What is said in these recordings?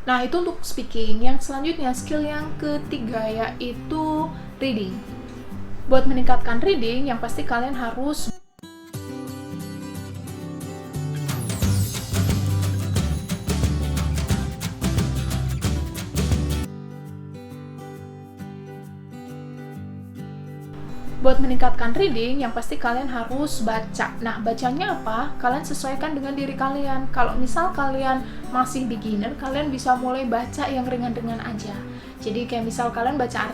Nah, itu untuk speaking. Yang selanjutnya, skill yang ketiga yaitu reading. Buat meningkatkan reading, yang pasti kalian harus baca. Nah, bacanya apa? Kalian sesuaikan dengan diri kalian. Kalau misal kalian masih beginner, kalian bisa mulai baca yang ringan-ringan aja. Jadi kayak misal kalian baca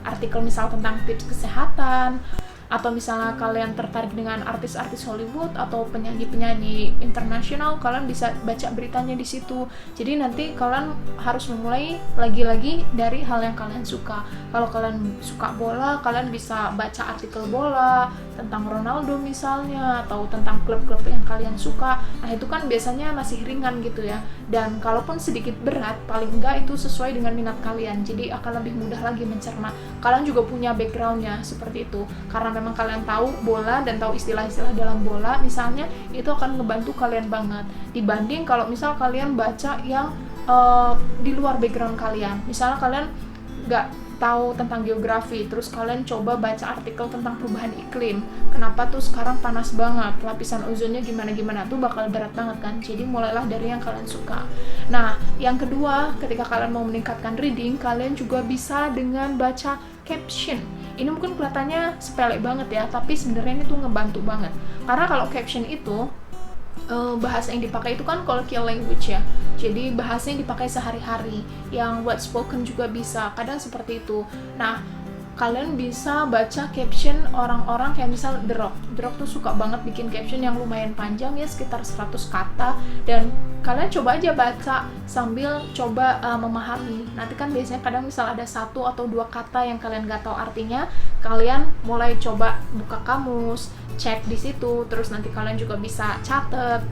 artikel misal tentang tips kesehatan, atau misalnya kalian tertarik dengan artis-artis Hollywood atau penyanyi-penyanyi internasional, kalian bisa baca beritanya di situ. Jadi nanti kalian harus memulai lagi-lagi dari hal yang kalian suka. Kalau kalian suka bola, kalian bisa baca artikel bola tentang Ronaldo misalnya, atau tentang klub-klub yang kalian suka. Nah, itu kan biasanya masih ringan gitu ya. Dan kalaupun sedikit berat, paling enggak itu sesuai dengan minat kalian. Jadi akan lebih mudah lagi mencerna. Kalian juga punya backgroundnya seperti itu. Karena memang kalian tahu bola dan tahu istilah-istilah dalam bola misalnya, itu akan ngebantu kalian banget dibanding kalau misal kalian baca yang di luar background kalian. Misalnya kalian nggak tahu tentang geografi, terus kalian coba baca artikel tentang perubahan iklim, kenapa tuh sekarang panas banget, lapisan ozonnya gimana-gimana, tuh bakal berat banget kan. Jadi mulailah dari yang kalian suka. Nah, yang kedua, ketika kalian mau meningkatkan reading, kalian juga bisa dengan baca caption. Ini mungkin kelihatannya sepele banget ya, tapi sebenarnya ini tuh ngebantu banget. Karena kalau caption itu bahasa yang dipakai itu kan colloquial language ya. Jadi bahasa yang dipakai sehari-hari, yang word spoken juga bisa, kadang seperti itu. Nah, kalian bisa baca caption orang-orang kayak misal The Rock. The Rock tuh suka banget bikin caption yang lumayan panjang ya, sekitar 100 kata, dan kalian coba aja baca sambil coba memahami. Nanti kan biasanya kadang misal ada 1 atau 2 kata yang kalian gak tahu artinya, kalian mulai coba buka kamus, cek di situ, terus nanti kalian juga bisa catat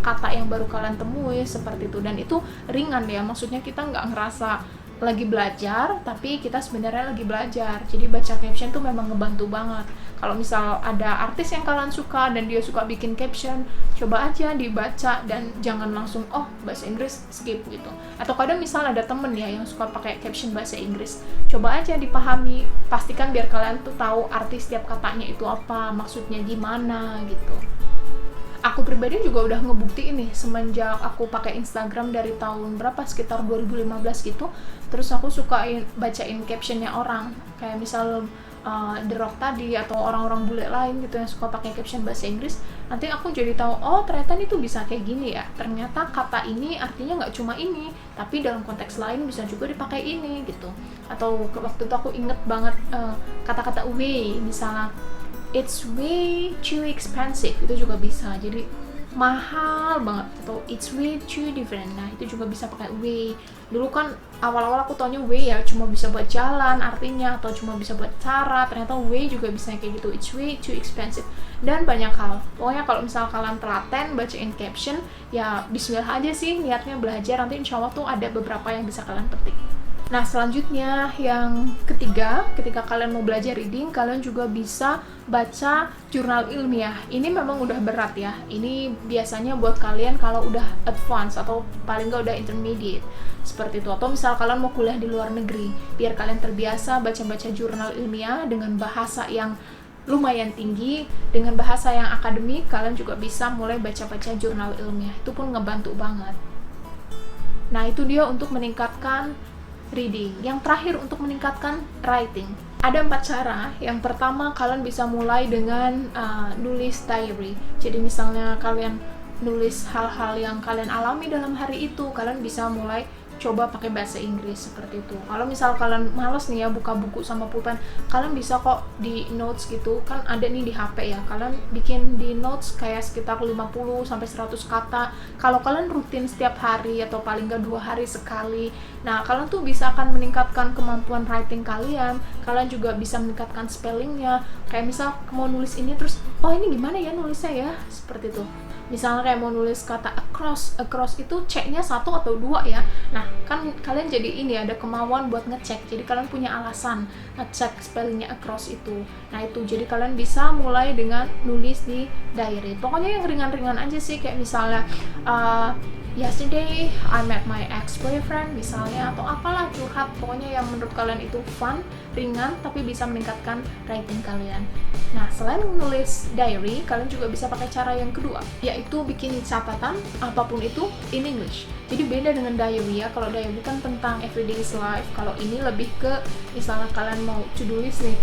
kata yang baru kalian temui seperti itu. Dan itu ringan ya, maksudnya kita nggak ngerasa lagi belajar, tapi kita sebenarnya lagi belajar. Jadi baca caption tuh memang ngebantu banget. Kalau misal ada artis yang kalian suka dan dia suka bikin caption, coba aja dibaca dan jangan langsung bahasa Inggris skip gitu. Atau kadang misal ada temen ya yang suka pakai caption bahasa Inggris, coba aja dipahami, pastikan biar kalian tuh tahu arti setiap katanya itu apa, maksudnya gimana gitu. Aku pribadi juga udah ngebuktiin nih semenjak aku pakai Instagram dari tahun berapa, sekitar 2015 gitu. Terus aku suka bacain captionnya orang, kayak misal The Rock tadi atau orang-orang bule lain gitu yang suka pakai caption bahasa Inggris. Nanti aku jadi tahu, ternyata ini tuh bisa kayak gini ya. Ternyata kata ini artinya nggak cuma ini, tapi dalam konteks lain bisa juga dipakai ini gitu. Atau waktu itu aku inget banget kata-kata way, misalnya it's way too expensive, itu juga bisa. Jadi mahal banget, atau it's way too different. Nah, itu juga bisa pakai way. Dulu kan awal-awal aku taunya way ya cuma bisa buat jalan artinya, atau cuma bisa buat cara. Ternyata way juga bisa kayak gitu, it's way too expensive, dan banyak hal. Pokoknya kalau misal kalian telaten bacain caption, ya bismillah aja sih niatnya belajar, nanti insya Allah tuh ada beberapa yang bisa kalian petik. Nah, selanjutnya yang ketiga, ketika kalian mau belajar reading, kalian juga bisa baca jurnal ilmiah. Ini memang udah berat ya. Ini biasanya buat kalian kalau udah advance atau paling nggak udah intermediate seperti itu. Atau misal kalian mau kuliah di luar negeri, biar kalian terbiasa baca-baca jurnal ilmiah dengan bahasa yang lumayan tinggi, dengan bahasa yang akademik, kalian juga bisa mulai baca-baca jurnal ilmiah. Itu pun ngebantu banget. Nah, itu dia untuk meningkatkan reading. Yang terakhir untuk meningkatkan writing, ada 4 cara. Yang pertama, kalian bisa mulai dengan nulis diary. Jadi misalnya kalian nulis hal-hal yang kalian alami dalam hari itu, kalian bisa mulai coba pakai bahasa Inggris seperti itu. Kalau misal kalian males nih ya buka buku sama pulpen, kalian bisa kok di notes gitu, kan ada nih di HP ya, kalian bikin di notes kayak sekitar 50 sampai 100 kata. Kalau kalian rutin setiap hari atau paling nggak 2 hari sekali, nah kalian tuh bisa akan meningkatkan kemampuan writing kalian. Kalian juga bisa meningkatkan spellingnya. Kayak misal mau nulis ini terus, ini gimana ya nulisnya ya, seperti itu. Misalnya kayak mau nulis kata across itu C-nya 1 atau 2 ya. Nah, kan kalian jadi ini ada kemauan buat ngecek. Jadi kalian punya alasan ngecek spellingnya across itu. Nah, itu jadi kalian bisa mulai dengan nulis di diary. Pokoknya yang ringan-ringan aja sih, kayak misalnya yesterday I met my ex-boyfriend misalnya, atau apalah, curhat, pokoknya yang menurut kalian itu fun, ringan, tapi bisa meningkatkan writing kalian. Nah, selain menulis diary, kalian juga bisa pakai cara yang kedua, yaitu bikin catatan apapun itu in English. Jadi beda dengan diary ya, kalau diary kan tentang everyday life, kalau ini lebih ke misalnya kalian mau to-do list nih,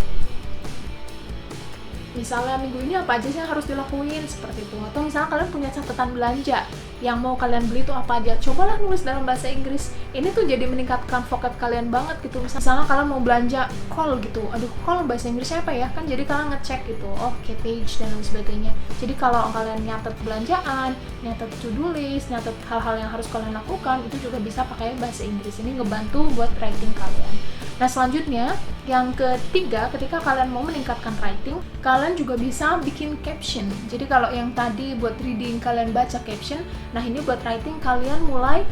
misalnya minggu ini apa aja sih yang harus dilakuin, seperti itu. Atau misalnya kalian punya catatan belanja yang mau kalian beli itu apa aja, cobalah nulis dalam bahasa Inggris. Ini tuh jadi meningkatkan vocab kalian banget gitu. Misalnya kalian mau belanja call gitu, aduh call bahasa Inggrisnya apa ya, kan jadi kalian ngecek gitu, oh page dan lain sebagainya. Jadi kalau kalian nyatet belanjaan, nyatet to-do list, nyatet hal-hal yang harus kalian lakukan, itu juga bisa pakai bahasa Inggris. Ini ngebantu buat writing kalian. Nah, selanjutnya, yang ketiga, ketika kalian mau meningkatkan writing, kalian juga bisa bikin caption. Jadi kalau yang tadi buat reading kalian baca caption, nah ini buat writing kalian mulai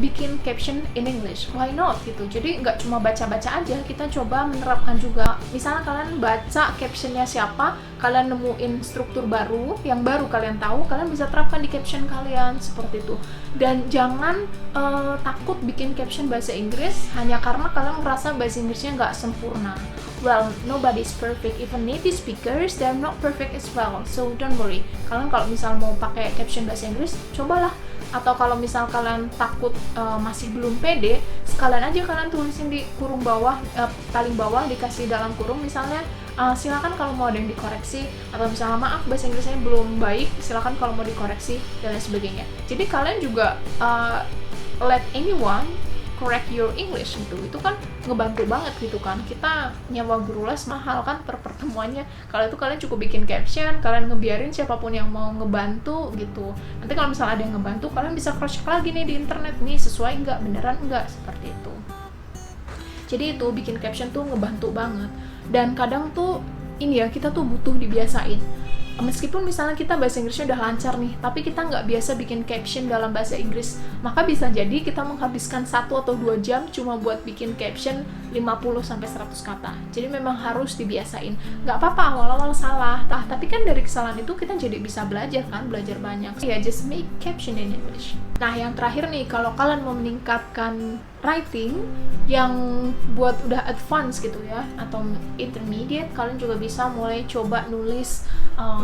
bikin caption in English. Why not gitu. Jadi nggak cuma baca-baca aja, kita coba menerapkan juga. Misalnya kalian baca captionnya siapa, kalian nemuin struktur baru, yang baru kalian tahu, kalian bisa terapkan di caption kalian, seperti itu. Dan jangan takut bikin caption bahasa Inggris hanya karena kalian merasa bahasa Inggrisnya nggak sempurna. Well, nobody's perfect, even native speakers, they're not perfect as well, so don't worry. Kalian kalau misal mau pakai caption bahasa Inggris, cobalah. Atau kalau misal kalian takut masih belum pede, sekalian aja kalian tulisin di kurung bawah, paling bawah dikasih dalam kurung, misalnya silakan kalau mau ada yang dikoreksi, atau misalnya maaf bahasa Inggrisnya belum baik, silakan kalau mau dikoreksi, dan lain sebagainya. Jadi kalian juga let anyone correct your English gitu, itu kan ngebantu banget gitu kan. Kita nyewa guru les mahal kan per pertemuannya, kalau itu kalian cukup bikin caption, kalian ngebiarin siapapun yang mau ngebantu gitu. Nanti kalau misalnya ada yang ngebantu, kalian bisa cross check lagi nih di internet, nih sesuai nggak, beneran nggak, seperti itu. Jadi itu bikin caption tuh ngebantu banget. Dan kadang tuh ini ya, kita tuh butuh dibiasain. Meskipun misalnya kita bahasa Inggrisnya udah lancar nih, tapi kita nggak biasa bikin caption dalam bahasa Inggris, maka bisa jadi kita menghabiskan 1 atau 2 jam cuma buat bikin caption 50-100 kata. Jadi memang harus dibiasain. Nggak apa-apa awal-awal salah, tapi kan dari kesalahan itu kita jadi bisa belajar kan, belajar banyak. Ya, just make caption in English. Nah, yang terakhir nih, kalau kalian mau meningkatkan writing yang buat udah advance gitu ya, atau intermediate, kalian juga bisa mulai coba nulis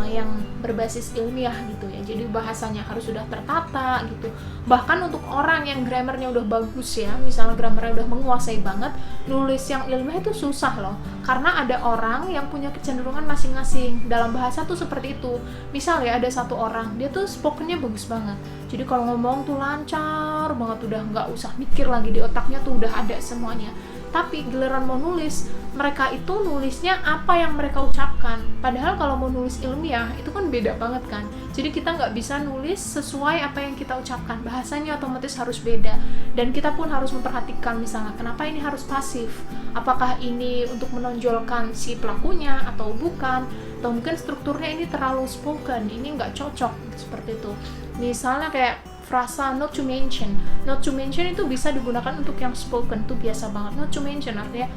yang berbasis ilmiah gitu ya. Jadi bahasanya harus sudah tertata gitu. Bahkan untuk orang yang grammarnya udah bagus ya, misalnya grammarnya udah menguasai banget, nulis yang ilmiah itu susah loh. Karena ada orang yang punya kecenderungan masing-masing dalam bahasa tuh seperti itu. Misal ya, ada satu orang, dia tuh spokennya bagus banget. Jadi kalau ngomong tuh lancar banget, udah nggak usah mikir lagi, di otaknya tuh udah ada semuanya. Tapi giliran mau nulis, mereka itu nulisnya apa yang mereka ucapkan. Padahal kalau mau nulis ilmiah, itu kan beda banget kan. Jadi kita nggak bisa nulis sesuai apa yang kita ucapkan. Bahasanya otomatis harus beda. Dan kita pun harus memperhatikan misalnya, kenapa ini harus pasif? Apakah ini untuk menonjolkan si pelakunya atau bukan? Atau mungkin strukturnya ini terlalu spoken, ini nggak cocok, seperti itu. Misalnya kayak frasa not to mention itu bisa digunakan untuk yang spoken tuh biasa banget. Not to mention artinya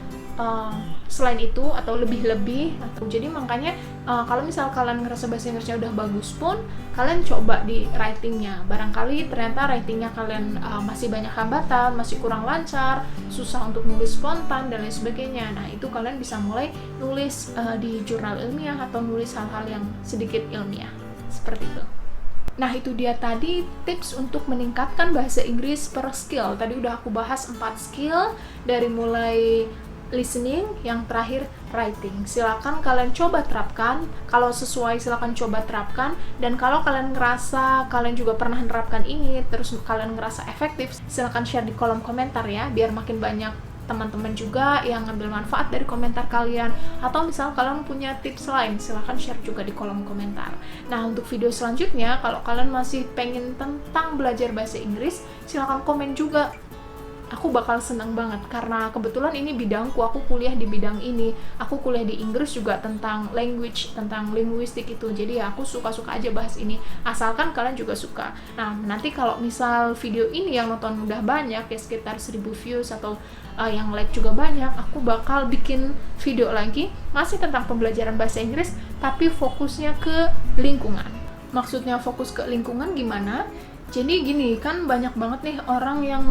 selain itu atau lebih-lebih. Jadi makanya kalau misal kalian ngerasa bahasa Inggrisnya udah bagus pun, kalian coba di writingnya. Barangkali ternyata writingnya kalian masih banyak hambatan, masih kurang lancar, susah untuk nulis spontan dan lain sebagainya. Nah, itu kalian bisa mulai nulis di jurnal ilmiah atau nulis hal-hal yang sedikit ilmiah, seperti itu. Nah, itu dia tadi tips untuk meningkatkan bahasa Inggris per skill. Tadi udah aku bahas 4 skill, dari mulai listening, yang terakhir writing. Silakan kalian coba terapkan. Kalau sesuai, silakan coba terapkan. Dan kalau kalian ngerasa kalian juga pernah menerapkan ini, terus kalian ngerasa efektif, silakan share di kolom komentar ya, biar makin banyak teman-teman juga yang ngambil manfaat dari komentar kalian. Atau misal kalian punya tips lain, silahkan share juga di kolom komentar. Nah, untuk video selanjutnya, kalau kalian masih pengen tentang belajar bahasa Inggris, silahkan komen juga. Aku bakal senang banget, karena kebetulan ini bidangku, aku kuliah di bidang ini. Aku kuliah di Inggris juga tentang language, tentang linguistik itu. Jadi ya aku suka-suka aja bahas ini, asalkan kalian juga suka. Nah, nanti kalau misal video ini yang nonton udah banyak, ya sekitar 1000 views atau yang like juga banyak, aku bakal bikin video lagi masih tentang pembelajaran bahasa Inggris, tapi fokusnya ke lingkungan. Maksudnya fokus ke lingkungan gimana? Jadi gini, kan banyak banget nih orang yang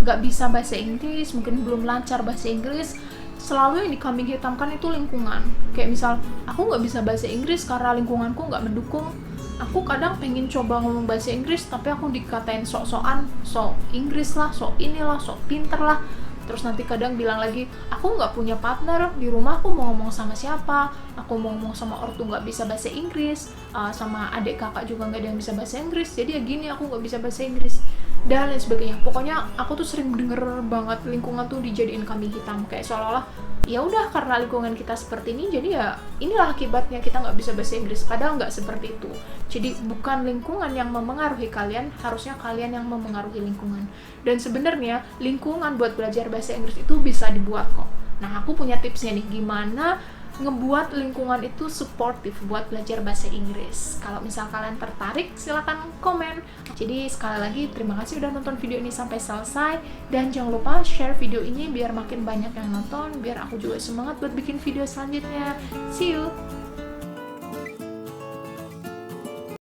nggak bisa bahasa Inggris, mungkin belum lancar bahasa Inggris. Selalu yang dikambing hitamkan itu lingkungan. Kayak misal, aku nggak bisa bahasa Inggris karena lingkunganku nggak mendukung. Aku kadang pengen coba ngomong bahasa Inggris, tapi aku dikatain sok-sokan, sok Inggris lah, sok inilah, sok pinter lah. Terus nanti kadang bilang lagi, aku nggak punya partner, di rumah aku mau ngomong sama siapa, aku mau ngomong sama ortu nggak bisa bahasa Inggris, sama adik kakak juga nggak ada yang bisa bahasa Inggris, jadi ya gini, aku nggak bisa bahasa Inggris, dan lain sebagainya. Pokoknya aku tuh sering denger banget lingkungan tuh dijadiin kambing hitam, kayak seolah-olah ya udah karena lingkungan kita seperti ini, jadi ya inilah akibatnya kita nggak bisa bahasa Inggris. Padahal nggak seperti itu. Jadi bukan lingkungan yang memengaruhi kalian, harusnya kalian yang memengaruhi lingkungan. Dan sebenarnya lingkungan buat belajar bahasa Inggris itu bisa dibuat kok. Nah, aku punya tipsnya nih, gimana ngebuat lingkungan itu suportif buat belajar bahasa Inggris. Kalau misal kalian tertarik, silahkan komen. Jadi sekali lagi terima kasih udah nonton video ini sampai selesai, dan jangan lupa share video ini biar makin banyak yang nonton, biar aku juga semangat buat bikin video selanjutnya. See you!